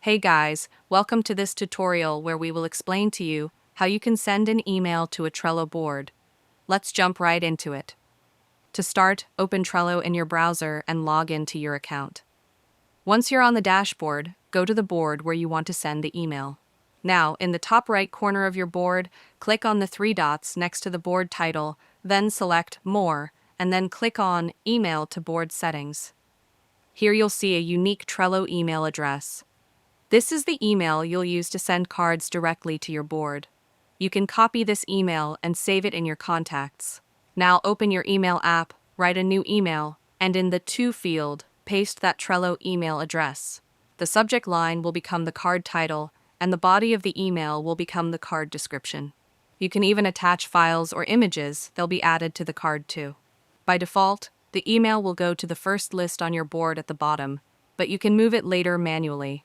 Hey guys, welcome to this tutorial where we will explain to you how you can send an email to a Trello board. Let's jump right into it. To start, open Trello in your browser and log into your account. Once you're on the dashboard, go to the board where you want to send the email. Now, in the top right corner of your board, click on the three dots next to the board title, then select More, and then click on Email to Board Settings. Here you'll see a unique Trello email address. This is the email you'll use to send cards directly to your board. You can copy this email and save it in your contacts. Now open your email app, write a new email, and in the To field, paste that Trello email address. The subject line will become the card title, and the body of the email will become the card description. You can even attach files or images, they'll be added to the card too. By default, the email will go to the first list on your board at the bottom, but you can move it later manually.